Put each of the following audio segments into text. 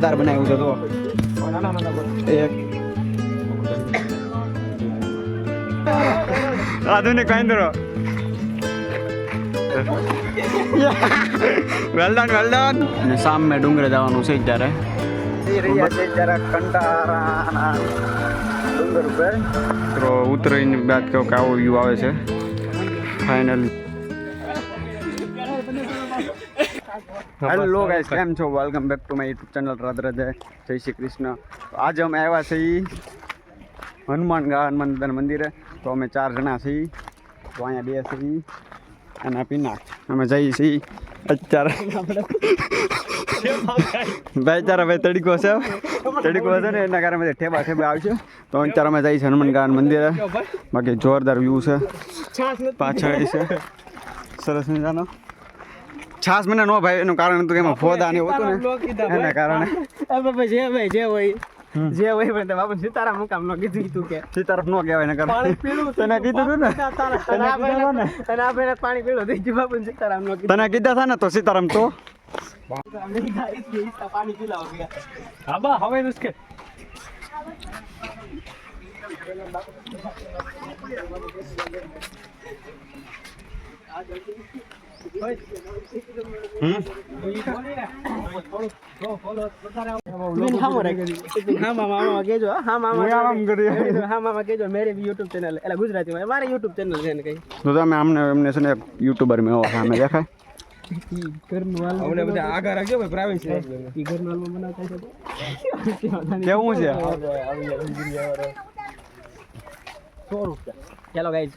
જોરદાર બનાવ્યું છે તો એક આધુનિક વાંદરો વેલ ડન અને સામે ડુંગરે જવાનું છે ત્યારે કંટારા ડુંગર ઉપર તો ઉતરીને બાદ કહો કે આવો વ્યૂ આવે છે ફાઇનલી. હેલો ગાઈસ, કેમ છો? Welcome back to my YouTube channel Radhe Radhe, જય શ્રી કૃષ્ણ. આજે અમે આવ્યા છીએ હનુમાન મંદિરે. તો અમે 4 જણા છીએ, તો અહીંયા 2 છીએ અને પીના અમે જઈએ છીએ અત્યારે. ભાઈ તડીકો છે ને એના કારણે ઠેબા આવશે. તો અત્યારે અમે જઈએ છીએ હનુમાન મંદિરે. બાકી જોરદાર વ્યૂ છે પાછળ છે સરસ મજાનો. છાસ મને નો ભાઈ, એનું કારણ હતું કે એમાં ફોદા ને હતું ને એના કારણે જે હોય પણ બાપુ સીતારામ મુકામ નો કીધું કે સીતારામ નો કહેવાય ને પાણી પીળું તને કીધું હતું ને તને આપણે પાણી પીળું થઈ ગયું બાપુ સીતારામ નો તને કીધા હતા ને તો સીતારામ તો પાણી પીલાવ ગયા હા બા હવે નુસ્કે મેરે યુટ્યુબ ચેનલ એટલે ગુજરાતીમાં મારે યુટ્યુબ ચેનલ છે ને કઈ તો તમે અમને છે ને યુટ્યુબર મેં સામે દેખાય બધા આગળ રાખજો ભાઈ પ્રાઇવેટ છે ઈ ઘરનું હાલમાં બનાવતા છે કેવું છે 100 રૂપિયા. ચાલો ગાઈઝ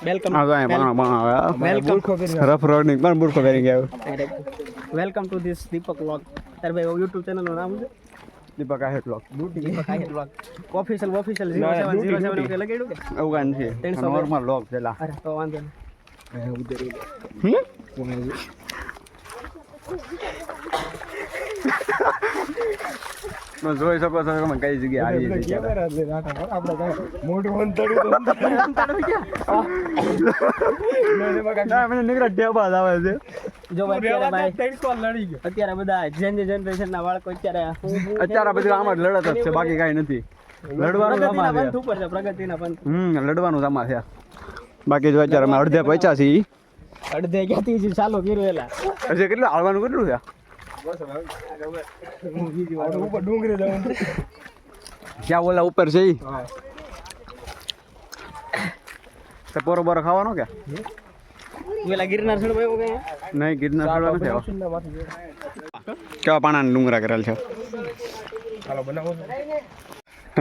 વેલકમ રફ રોડિંગ પણ બુરખો પહેરી ગયો. Welcome to this Deepak vlog. તાર ભાઈ યુટ્યુબ ચેનલ નું નામ છે દીપક આહિર વ્લોગ. દીપક આહિર વ્લોગ ઓફિશિયલ 0707 કે લગાડ્યું કે એવું કાન છે નોર્મલ વ્લોગ પેલા. અરે તો વાંધો નહીં ઉધરી નો જોઈ શકો છો તમે કઈ જગ્યાએ આવી છે. મોટું અંતડું મને નીકળા ટેબા આવે છે. જો અત્યારે બધા જનરેશન ના બાળકો અત્યારે બધું આમાં જ લડત જ છે, બાકી કઈ નથી. લડવાનું પ્રગતિના પંથ લડવાનું આમાં છે. બાકી જો અત્યારે અમે અડધે પૈસા છીએ. અડધે ક્યાંથી ચાલો કર્યું એલા હજી કેટલું હાલવાનું કેટલું છે? ક્યાં ઓલા ઉપર છે પોરો બોરો ખાવાનો કે ગિરનાર નહીં? ગિરનાર નથી. કેવા પાણા ડુંગરા કરેલ છે.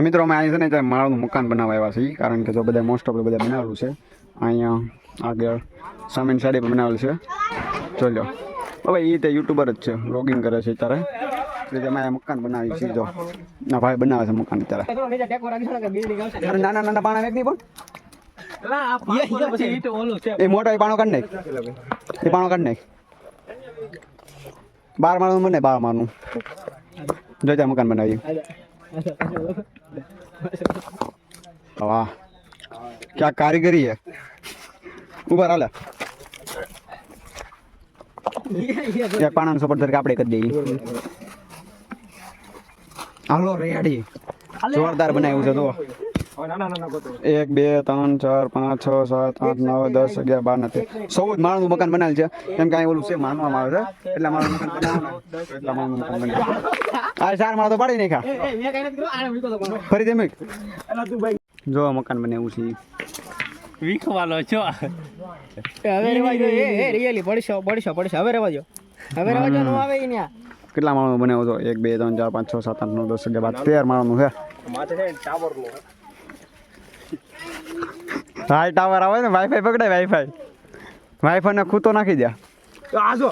મિત્રો અમે અહીં છે ને માળનું મકાન બનાવવા આવ્યા છીએ, કારણ કે જો બધા મોસ્ટ ઓફ બધા બનાવેલું છે. અહીંયા આગળ સામેની સાઈડ પર બનાવેલું છે. જોઈ લો હવે એ તે યુટ્યુબર જ છે, વ્લોગિંગ કરે છે અત્યારે. એટલે અમે મકાન બનાવી છીએ. જો ના ભાઈ બનાવે છે મકાન અત્યારે. નાના નાના પાણા નાખી પણ એ મોટો એ પાણો કાઢ નાખ. એ પાણો કાઢ નાખ. 12 માળનું બને 12 માળનું. જો ત્યાં મકાન બનાવી. વાહ ક્યાં કારીગરી હે. ઉભા હાલે એક પાણાનો સપોર્ટ તરીકે આપણે કરી દઈએ. હાલો રેડી જોરદાર બનાવ્યું છે. તો 1 2 3 4 5 6 7 8 9 10 11 12 14 માળનું મકાન બનાવેલ છે. કેમ કે અહીં ઓલું છે માનવામાં આવે છે એટલા માળનું મકાન બનાવવાનું. એટલા માળનું મકાન બનાવ્યું. આ 4 માળ તો પાડી નાખ્યા ફરી તેમ જો મકાન બનાવ્યું છે. વીખવાલો છો હવે રેવાજો. એ રિયલી પડશો હવે રેવાજો. હવે રેવાજો નો આવે ન્યા. કેટલા માળનું બનાવ્યો છો? 1 2 3 4 5 6 7 8 9 10 11 12 13 માળનું છે. માથે છે ટાવર નું. હા ટાવર આવે ને વાઈફાઈ પકડાય. વાઈફાઈ ને ખૂતો નાખી દે. આ જો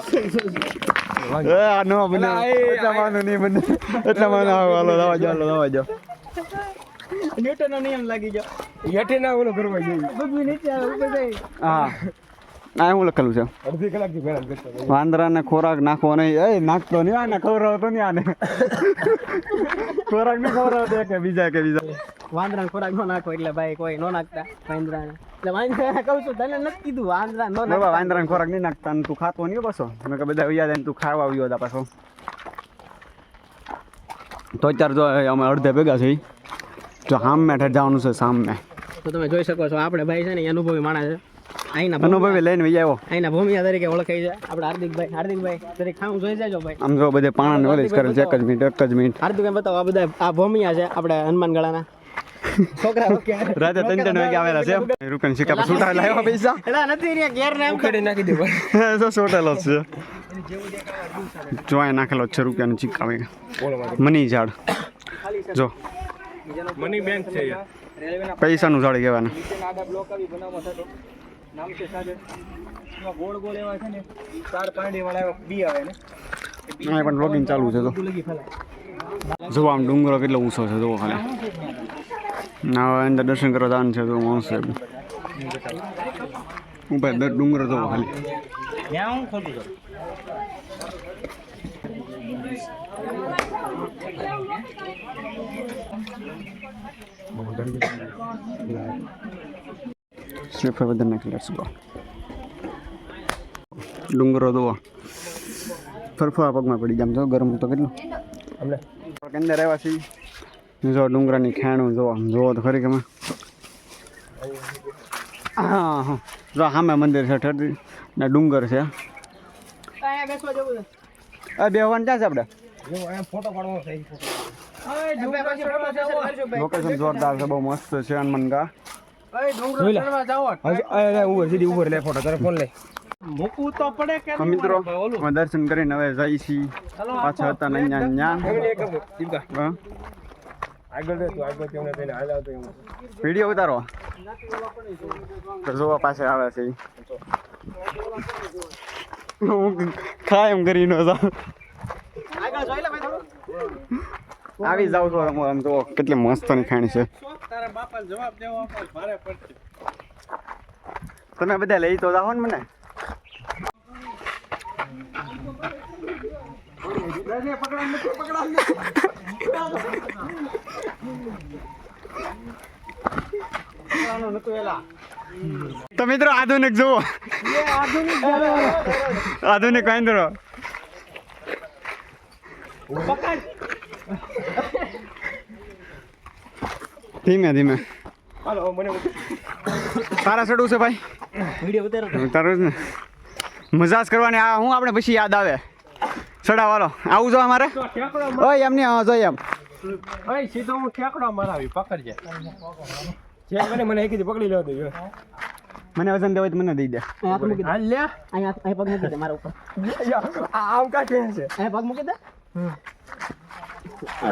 આ નો બને એટલા માળનું નહીં બને. એટલા માળનું હાલો લાવા જાવ. ન્યૂટનનો નિયમ લાગી ગયો. હેઠે ના ઓલો કરવા જોઈએ. બધું નીચે આવે ઉપર જાય. હા આ શું લખેલું છે અડધી કલાકથી મહેનત કરતો હતો. વાંદરાને ખોરાક નાખવો નહીં એ નાખતો નહીં આને ખવડાવતો નહીં આને ખોરાક નહીં ખવડાવતો કે બીજા વાંદરાને ખોરાક નો નાખો એટલે ભાઈ કોઈ નો નાખતા વાંદરાને. એટલે વાંદરાને કહું છું તને નથી કીધું વાંદરા નો બાબા વાંદરાને ખોરાક નહીં નાખતા અને તું ખાતો નહીં પાછો મેં કે બધા યાદ આવીને તું ખાવા આવ્યો હતા પાછો તો અત્યારે જો અમે અડધે ભેગા છે જો સામે ઠેઠ જવાનું છે સામે તો તમે જોઈ શકો છો આપણે ભાઈ છે ને એ અનુભવી માણસ છે અહીંના અનુભવી લઈને વહી આવ્યો અહીંના ભૂમિયા તરીકે ઓળખાય છે આપણે હાર્દિકભાઈ દરેક ખાવું જોઈ જાજો ભાઈ. આમ જો બધે પાણા ઓલી કરે છે એક જ મિનિટ હાર્દિકભાઈ બતાવો આ બધા આ ભૂમિયા છે આપણે હનુમાનગઢાના છોકરા ઓકે રાતે 3 વાગે આવેલા છે રૂપિયાની સિક્કા પર છૂટા લાવ્યા પૈસા એલા નથી રે ઘેર ને એમ ઉખેડી નાખી દે ભાઈ. જો છોટેલો છે જો આ નાખેલો છે રૂપિયાની સિક્કા બોલો મારી. મની ઝાડ જો મની બેંક છે યાર. પૈસાનું ઝાડ કહેવાના આડા બ્લોક આવી બનાવવા થતો નામ છે સાગર ગોળ ગોળ એવા છે ને ચાર પાંડી વાળા બી આવે ને હા પણ બ્લોગિંગ ચાલુ છે તો લગી ફેલાય જો આમ ડુંગરો કેટલો ઊંચો છે જો ખાલી ના અંદર દર્શન કરવા જવાનું છે તો માણસ છે ઉપર ડુંગરો જો ખાલી ત્યાં હું ખોટું છું સ્લીપર બધા નાખી લેટ્સ ગો ડુંગરો દો ફરફરા પગમાં પડી જામ જો ગરમ તો કેટલું આપણે અંદર આવ્યા છીએ જો ડુંગરાની ખાણું જો જોવો તો ખરી કેમાં હા હા જો સામે મંદિર છે ઠરતી ને ડુંગર છે અહીંયા બેસવા જવું છે આ બેહવાનું ક્યાં છે આપણે જો અહીંયા ફોટો પાડવાનો છે. લોકેશન જોરદાર છે બહુ મસ્ત છે હનુમાનગા જોઈ લે. ઉભર સીધી ઉભર લે ફોટો તારે ફોન લે. મૂકવું તો પડે કે તો મિત્રો અમે દર્શન કરીને હવે જઈ છીએ પાછા હતા ને અહીંયા હા આગળ રે તું આગળ તેમને પહેલા હાલ આવતો એમ. વિડીયો ઉતારો તો જોવા પાસે આવે છે હું ખાય એમ કરીને આગળ જોઈ લે ભાઈ થોડું આવી જાવ છો આમ તો કેટલી મસ્તની ખાણી છે તારા બાપાને જવાબ દેવો ભારે પડશે તમે બધા લઈ તો જાઓ ને મને તો મિત્રો આધુનિક જુઓ આધુનિક વાંદરો ધીમે ધીમે હાલો મને તારા ચડવું છે ભાઈ વિડિયો ઉતારો તારું જ ને મજાજ કરવાની આ હું આપણે પછી યાદ આવે ચડાવવાનો આવું જો અમારે ઓય એમ નહીં જો એમ ઓય સીધો હું ઠેકડો મારાવી પકડજે. જે મને એક દી પકડી લેવા દે. મને વજન દેવાય તો મને દઈ દે અહીંયા પગ મૂકી દે હાલ લે. અહીંયા પગ મૂકી દે મારા ઉપર આમ કા કે છે. અહીંયા પગ મૂકી દે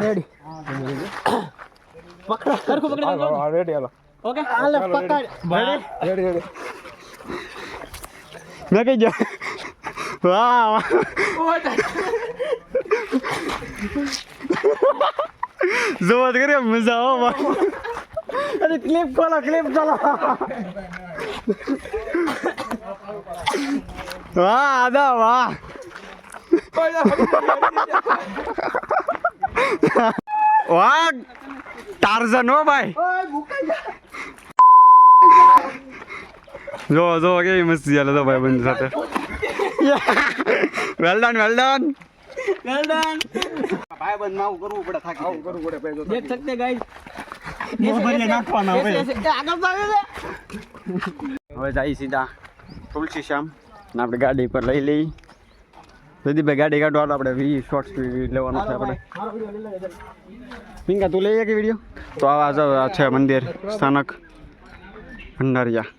રેડી પકડ સરખું પકડી દે હાલો રેડી હાલો. ઓકે હાલ પકડ રેડી રેડી. મેં કહી ગયો વાહ વાહ. જોવા તો કરી મજા આવો વાહ. અરે ક્લિપ ખોલો વાહ આદા વાહ વાહ ટાર્ઝન હો ભાઈ જો કેવી મસ્તી ચાલે તો ભાઈ બંધ સાથે વેલ ડન ભાઈ બંધ માં કરવું પડે થાકી કરવું પડે ભાઈ જો દેખ सकते गाइस નાખવાના આગળ તો આવે છે હવે જાય સીધા તુલસી શ્યામ ને આપણે ગાડી પર લઈ લઈ પ્રદીપભાઈ ગાડી કાઢો આપણે 20 શોર્ટ્સ લેવાનું છે આપણે પિંકા તું લઈ કે વિડીયો તો આ છે મંદિર સ્થાનક ભંડારિયા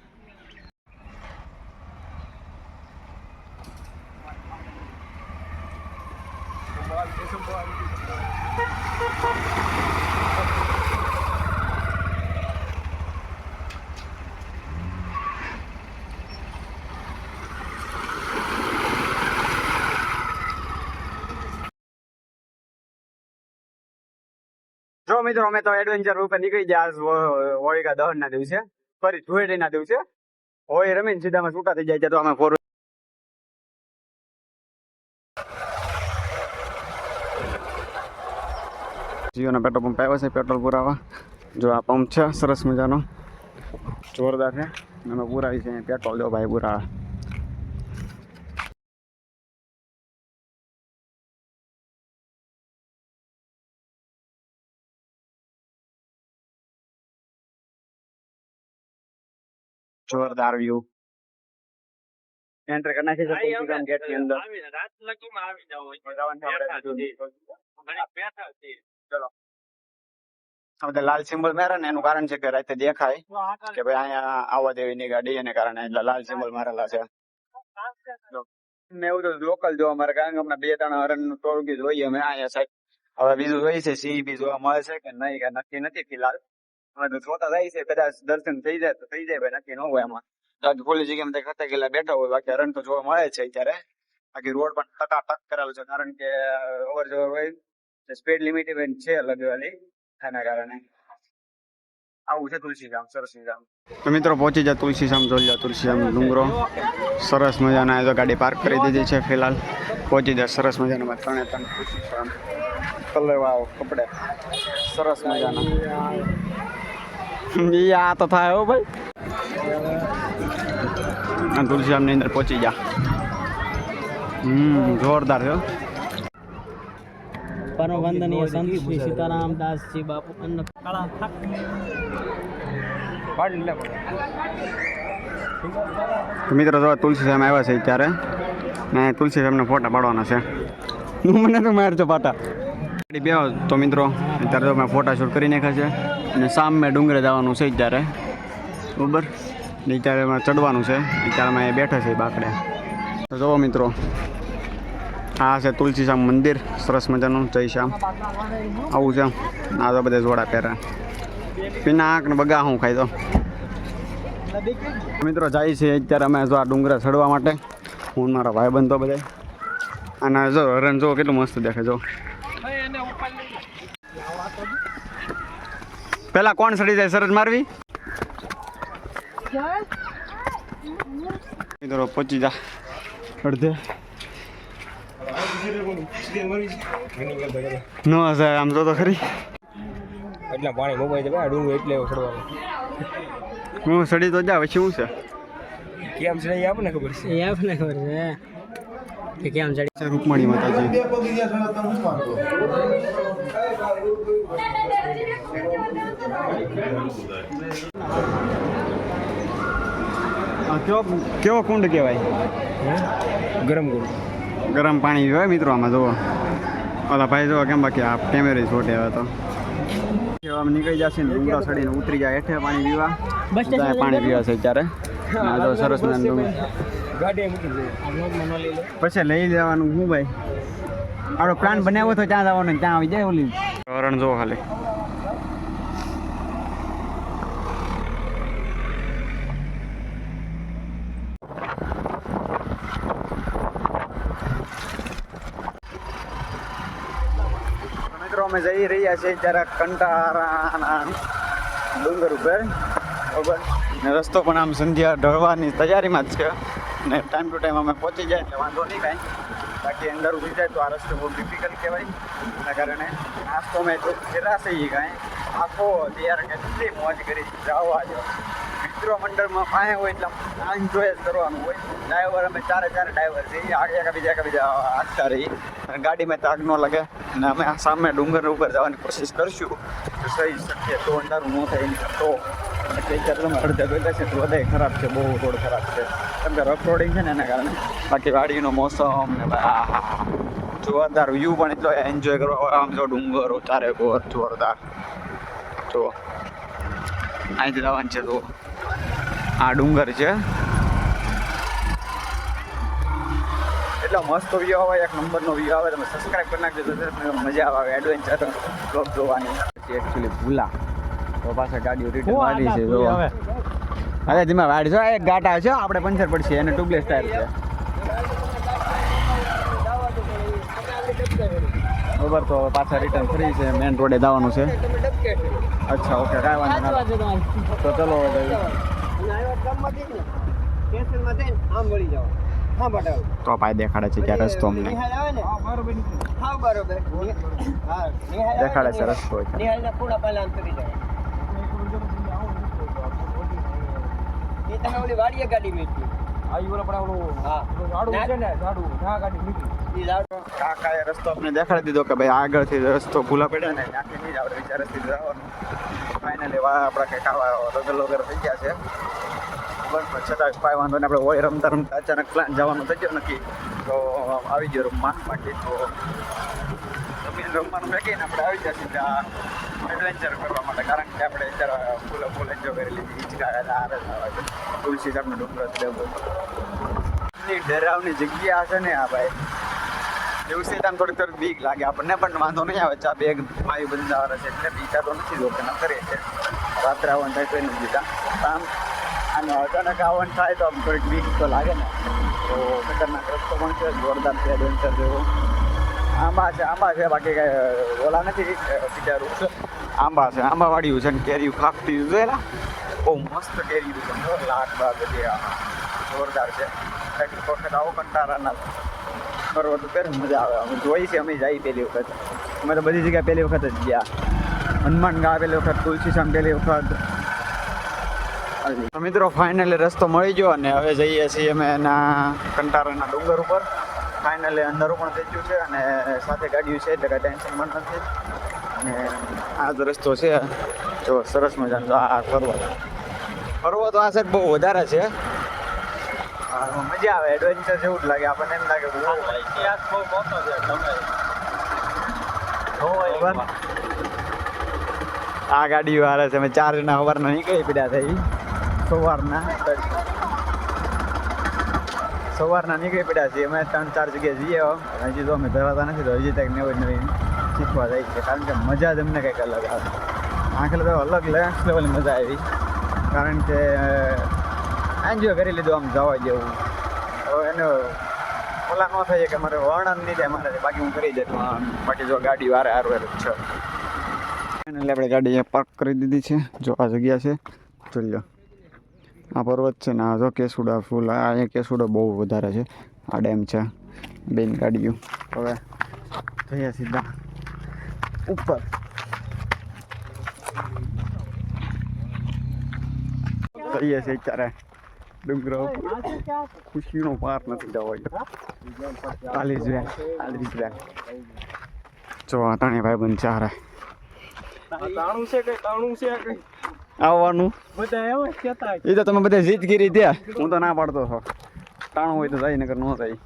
જો મિત્રો અમે તો એડવેન્ચર ઉપર નીકળી ગયા હોળિકા દહન ના દિવસે ફરી ધુળેટી ના દિવસે હોય રમીને સીધામાં છૂટા થઈ જાય છે તો અમે ફોર જીઓના પેટ્રોલ પંપ આવ્યો છે પેટ્રોલ પુરાવા. જો આ પંપ છે સરસ મજાનો, જોરદાર છે. અમે પુરાવી છે પેટ્રોલ. જો ભાઈ પુરાવા. જોરદાર વ્યૂ. એન્ટર કરना છે તુલસીધામ ગેટ ની અંદર. રાત લગીમાં આવી જાવ ચલો. આ બધા લાલ સિમ્બોલ મારે ને એનું કારણ છે કે રાતે દેખાય કે ભાઈ અહીંયા આવવા દેવીની ગાડી, એને કારણે એટલે લાલ સિમ્બોલ મારેલા છે. મેં એવું તો લોકલ જોવા મારે, કારણ કે હમણાં 2-3 હરણ ટોળકી જોઈએ અમે અહીંયા સાઈડ. હવે બીજું જોઈએ છે સિંહ બી જોવા મળે છે કે નહીં, કે નક્કી નથી ફિલહાલ. હવે તો જોતા જાય છે, કદાચ દર્શન થઈ જાય તો થઈ જાય, ભાઈ નક્કી ન હોય એમાં. ખુલ્લી જગ્યામાં ખતર ગયેલા બેઠા હોય, બાકી હરણ તો જોવા મળે છે અત્યારે. બાકી રોડ પણ ટકાટક કરેલો છે, કારણ કે અવર જવર હોય, સ્પીડ લિમિટ છે લગાવેલી, એના કારણે. આવું છે તુલસીધામ, સરસ મજાનું. તો મિત્રો પહોંચી જાય તુલસીધામ. જોઈ લો તુલસીધામ ડુંગરો સરસ મજાના. તો ગાડી પાર્ક કરી દીધી છે ફિલહાલ. પહોંચી જાય સરસ મજાના 3 તુલસીધામ. કલર વાળો કપડે સરસ મજાના. આ તો થાય હો ભાઈ. તુલસીધામની અંદર પહોંચી જા. જોરદાર છે. પરમ વંદનીય સંત શ્રી સીતારામ દાસજી બાપુ અન્ન મિત્રો જો તુલસીધામ આવ્યા છે ત્યારે ને તુલસીધામને ફોટા પાડવાના છે. મને તો મારજો પાટા બે. તો મિત્રો અત્યારે તો મેં ફોટા શૂટ કરી નાખ્યા છે અને સામે ડુંગરે જવાનું છે અત્યારે, બરાબર. અત્યારે એમાં ચડવાનું છે. અત્યારે અમે બેઠા છે બાકડે. તો જુઓ મિત્રો, આ છે તુલસીશ્યામ મંદિર, સરસ મજાનું. જય શ્યામ આવું છે. આ તો બધા જોડા પહેરે પિનાક ને બગા હું ખાઈ દો. મિત્રો જાય છે અત્યારે અમે જો આ ડુંગરા ચડવા માટે, હું મારા ભાઈબંધ તો બધા. અને જો હરણ જો કેટલું મસ્ત દેખે. જો પેલા કોણ ચડી જાય સરસ મારવી. મિત્રો પહોંચી જા અડધે. ન હશે આમ તો ખરી. એટલા પાણી મોબાઈલ છે ભાઈ ડુંગર એટલે ચડવાનું. હું સડી તો જા. પછી શું છે કેમ ચડે આપણને ખબર છે. એ આપણને ખબર છે કે કેમ ચડી. રૂકમણી માતાજી. કેવો કુંડ કહેવાય? ગરમ કુંડ. ગરમ પાણી હોય મિત્રો આમાં. જુઓ ઓલા ભાઈ જુઓ કેમ, બાકી આ કેમેરે છોટે હવે તો નીકળી જશે ને ડુંગરા ચડીને ઉતરી જાય હેઠે પાણી પીવા. પાણી પીવા છે અત્યારે. જો સરસ પછી લઈ લેવાનું. શું ભાઈ આપણો પ્લાન બનાવ્યો તો ત્યાં જવાનું, ત્યાં આવી જાય. ઓલી હરણ જુઓ ખાલી. અમે જઈ રહ્યા છીએ ત્યારે કંટારાના ડુંગર ઉપર, બરાબર. ને રસ્તો પણ આમ સંધ્યા ઢળવાની તૈયારીમાં જ છે. ને ટાઈમ ટુ ટાઈમ અમે પહોંચી જાય એટલે વાંધો નહીં કાંઈ. બાકી અંદર ઉભી જાય તો આ રસ્તો બહુ ડિફિકલ્ટ કહેવાય. એના કારણે નાસ્તો મેં તો ફેરાશે કાંઈ આખો તૈયાર કે કેટલી મોજ કરી જવા જો. મિત્રો મંડળમાં પાસે હોય એટલે એન્જોય જ કરવાનું હોય. ડ્રાઈવર અમે 4 ડ્રાઈવર છે, બીજા આગતા રહી. ગાડીમાં તાગ ન લાગે. અને અમે આ સામે ડુંગર ઉપર જવાની કોશિશ કરીશું તો સહી શકીએ તો અંધારું ન થાય. તો અત્યારે તમે અડધા ભેગા છે તો વધારે ખરાબ છે, બહુ રોડ ખરાબ છે, કેમ કે રફ રોડિંગ છે ને એના કારણે. બાકી વાડીનો મોસમ ને જોરદાર વ્યૂ પણ એટલો એન્જોય કરવા. આમ જો ડુંગરો ચારે કોર જોરદાર. જો અહીંથી જવાનું છે. તો આ ડુંગર છે, એટલો મસ્ત વ્યૂ આવે, એક નંબરનો વ્યૂ આવે. તમે સબસ્ક્રાઈબ કરી નાખજો તો મજા આવે એડવેન્ચર બ્લોગ જોવાની. એકચ્યુઅલી ભૂલા તો પાછા ગાડીઓ રિટર્ન વાળી છે. જો અરે ધીમા વાડી છો, એક ગાટા છે આપણે પંચર પડશે, એને ટ્યુબલેસ ટાયર છે, બરોબર. તો પાછા રિટર્ન ફ્રી છે, મેન રોડે જવાનું છે. અચ્છા ઓકે, કાંઈ વાંધો નથી. તો ચલો સ્ટેશનમાં જઈને આમ વળી જાવ હા બટાવ તો ભાઈ દેખાડે છે ક્યાં રસ્તો અમને નિહાળ આવે ને હા બરોબર હા નિહાળ દેખાડે છે રસ્તો નિહાળના થોડા પહેલા અંતરી જાય એ તમે ઓલી વાડીએ ગાડી મેકી હા કાકાએ રસ્તો આપણે દેખાડી દીધો કે ભાઈ આગળથી રસ્તો ભૂલા પડ્યા ને ત્યાંથી નહીં જ આપણે વિચાર રસ્તે જવાનું ફાઇનલી આપણા કંઈક આવા રગલ વગર થઈ ગયા છે બસ છતાં કાંઈ વાંધો નહીં આપણે હોય રમતા રમતા અચાનક પ્લાન જવાનું થઈ ગયો નથી તો આવી ગયો રમવા બાકી તો જમીન રમવાનું મેકીને આપણે આવી જશે ત્યાં એડવેન્ચર કરવા માટે કારણ કે આપણે અત્યારે ફૂલ એન્જોય કરી લીધી હિંચકા તુલસી સાહેબનો ડુંગર ડરાવની જગ્યા છે ને આ ભાઈ દિવસે આમ થોડીક બીક લાગે આપણને પણ વાંધો નહીં આવે ચા બેગ માયું બંધાવાના છે એટલે બીજા તો નથી જો કે ન કરીએ છે રાત્રે આવવાનું થાય તો નથી દીધા આમ અને અચાનક આવવાનું થાય તો આમ થોડીક બીક તો લાગે ને તો ખતરનાક રસ્તો પણ છે જોરદાર છે એડવેન્ચર જેવો આંબા છે બાકી કાંઈ ઓલા નથી બિચારું આંબા છે આંબા વાળ્યું છે ને કેરીયું ખાખતી જોયેલા બહુ મસ્ત કેરીયું છે લાખ બાગ બધી જોરદાર છે એક વખત આવો કંટાળાના પર્વત ઉપર મજા આવે અમે જોઈ છે અમે જઈ પહેલી વખત અમે તો બધી જગ્યાએ પહેલી વખત જ ગયા હનુમાન ગા પહેલી વખત તુલસી શામ પહેલી વખત મિત્રો ફાઇનલી રસ્તો મળી ગયો અને હવે જઈએ છીએ અમે એના કંટારાના ડુંગર ઉપર ફાઇનલી અંધારું પણ થઈ ગયું છે અને સાથે ગાડીઓ છે એટલે કાંઈ ટેન્શન પણ નથી અને આ જ રસ્તો છે જો સરસ મજાનો આ પર્વત આ સાઈડ બહુ વધારે છે મજા આવે એડવેન્ચર જેવું જ લાગે આપણને એમ લાગે ઇતિહાસ બહુ મોટો છે આ ગાડીઓ હારે છે અમે 4 જણા સવારના નીકળી પડ્યા થઈ સવારના નીકળી પડ્યા છીએ અમે 3-4 જગ્યાએ જઈએ હજી તો અમે ધરાતા નથી તો હજી તક નવી શીખવા જાય છે કારણ કે મજા જ અમને કંઈક અલગ આવે આખરે તો અલગ નેક્સ્ટ લેવલની મજા આવી કારણ કે એન્જોય કરી લીધું આમ જવા જેવું હવે એને ઓલા ન થાય કે મારે વર્ણન નહીં થાય મારે બાકી હું કરી દેતો બાકી જો ગાડી વારે હારું જ છે એટલે આપણે ગાડી પાર્ક કરી દીધી છે જો આ જગ્યા છે જોઈ લો આ પર્વત છે ને આ જો કેસુડા ફૂલ અહીંયા કેસુડો બહુ વધારે છે આ ડેમ છે બેન ગાડીઓ હવે જઈએ સીધા ઉપર જઈએ છીએ અત્યારે ડુંગરો ખુશીનો પાર નથી જવો ચાલીસ વેન જો ત્રણેય ભાઈ બંધ ચારે આવવાનું એ તો તમે બધા જીત કરી ત્યાં હું તો ના પાડતો છો ટાણું હોય તો જાય નગર ન જાય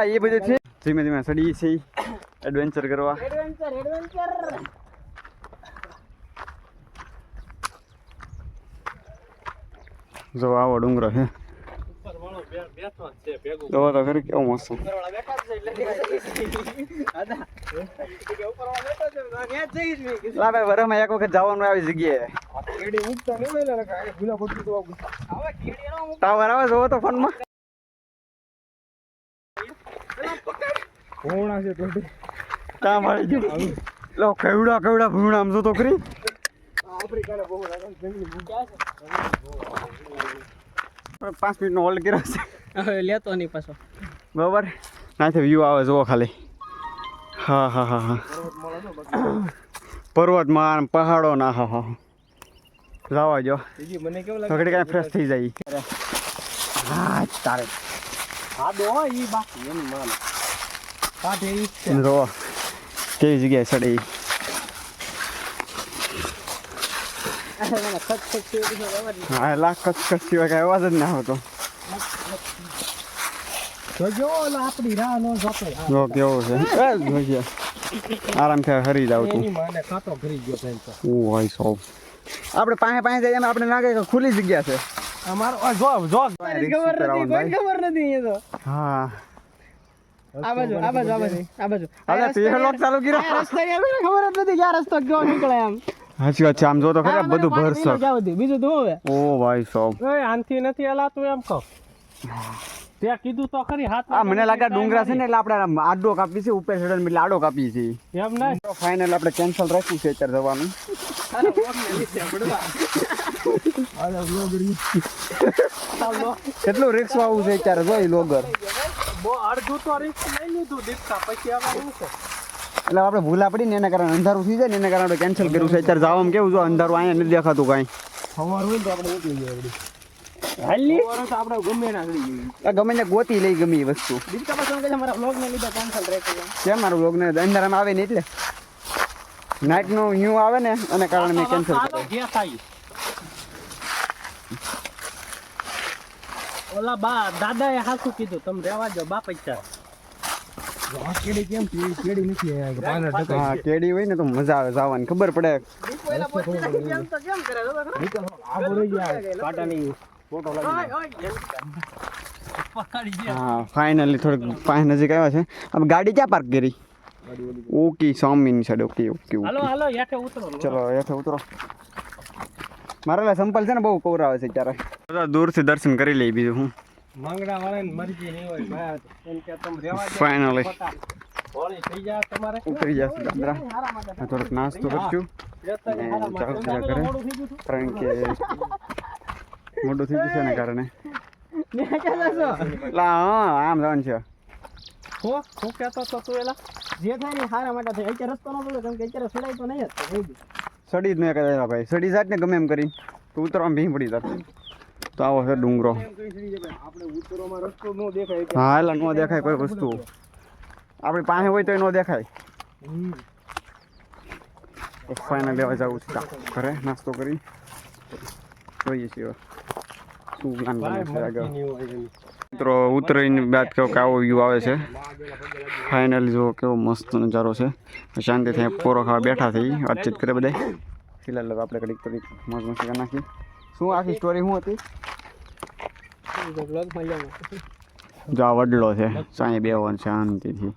એ બધું છે ધીમે ધીમે સડી છે એડવેન્ચર કરવા જો આવો ડુંગરો છે તો ખરી કેવો મસ્ત વરમાં એક વખત જવાનું આવી જગ્યાએ ટાવર આવે જોવો તો ફોનમાં કામ આવી ગયું લો કેવડા ભૂણા આમ જો તો ખરી પાંચ મિનિટનો હોલ્ડ કર્યો છે હવે લેતો નહીં પાછો બરાબર નાથી વ્યૂ આવે જુઓ ખાલી હા પર્વતમાં પહાડો ના હા જવા જો મને કેવું ઘડી કાંઈ ફ્રેશ થઈ જાય હા તારે જો કેવી જગ્યાએ સડી હા લાખ કચ્છ સિવાય કાંઈ અવાજ જ ના આવતો જો કેવો છે આરામથી હરી જાવ તું ઓ ભાઈ સો આપણે પાસે જઈએ આપણે લાગે કે ખુલ્લી જગ્યા છે ખબર નથી હા આ બાજુ ચાલુ કર્યો ખબર જ નથી ક્યાં રસ્તો કેવો નીકળે આમ સાચી વાત છે આમ જો તો ખરા બધું ભરસો બીજું તો હવે ઓ ભાઈ સાહેબ આનથી નથી હલાતું એમ કહો તે કીધું તો ખરી હાથ આ મને લાગે ડુંગરા છે ને એટલે આપણે આડો કાપી છે ઉપર ચડન એટલે આડો કાપી છે એમ નહીં તો ફાઇનલ આપણે કેન્સલ રાખ્યું છે અત્યારે જવાનું કેટલું રિક્સ આવું છે અત્યારે જોઈ લોગર બહુ અડધું તો રિસ્ક લઈ લીધું દીપકા પછી હવે શું છે એટલે આપણે ભૂલા પડી ને એના કારણે અંધારું થઈ જાય ને એના કારણે આપણે કેન્સલ કર્યું છે અત્યારે જવામાં કેવું જો અંધારું અહીંયા નથી દેખાતું કાંઈ સવાર હોય તો આપણે નીકળી જઈએ હાલી તો આપણે ગમે ના કરી જઈએ ગમે ને ગોતી લઈ ગમી એ વસ્તુ દીપકા પછી કે મારા વ્લોગ ને લીધે કેન્સલ રહે છે કેમ મારું વ્લોગ ને અંધારામાં આવે ને એટલે નાઇટ નો ન્યુ આવે ને એના કારણે મેં કેન્સલ કર્યું ગયા થાય ઓલા બા દાદાએ હાસું કીધું તમે રહેવા દો બા પૈસા કેડી કેમ કેડી નથી હા કેડી હોય ને તો મજા આવે જવાની ખબર પડે હા ફાઇનલી થોડીક પાસે નજીક આવ્યા છે હવે ગાડી ક્યાં પાર્ક કરી ઓકે સ્વામીની સાઈડ ઓકે ઓકે હાલો હાલો યાઠે ઉતરો ચલો હેઠે ઉતરો મારા સંપલ છે ને બહુ કવરાવે છે ત્યારે દૂરથી દર્શન કરી લઈ બીજું હું મંગળા વાળાની મરજી નહીં હોય ભાઈ એમ કે તમે રહેવા દો ફાઇનલી હોળી થઈ જાય તમારે ઉતરી જશે દાદરા થોડોક નાસ્તો કરશું કારણ કે મોટું થઈ જશે ને કારણે આમ જવાનું છે હું કહેતો તો તું એલા જે થાય ને સારા માટે થાય અત્યારે રસ્તો ન બોલો કેમ કે અત્યારે સડાઈ તો નહીં જ સડી જ નહીં કરેલા ભાઈ સડી જાત ને ગમે એમ કરી તો ઉતરવામાં ભીં પડી જાત તો આવો છે ડુંગરો આપણે ઉત્તરોમાં રસ્તો ન દેખાય હા એટલે ન દેખાય કોઈ વસ્તુ આપણી પાસે હોય તો ન દેખાય ફાઇનલ લેવા જવું છે ઘરે નાસ્તો કરી જોઈએ છીએ શું પ્લાન બને છે આગળ મિત્રો ઉતરીને બાદ કહો કે આવો વ્યૂ આવે છે ફાઇનલી જો કેવો મસ્ત નજારો છે શાંતિથી પોરો ખાવા બેઠા થઈ વાતચીત કરે બધા ફિલહાલ આપણે કડીક થોડીક મોજ મસ્તી કરી નાખી શું આખી સ્ટોરી શું હતી જો આ વડલો છે સાંઈ બેવાનું શાંતિથી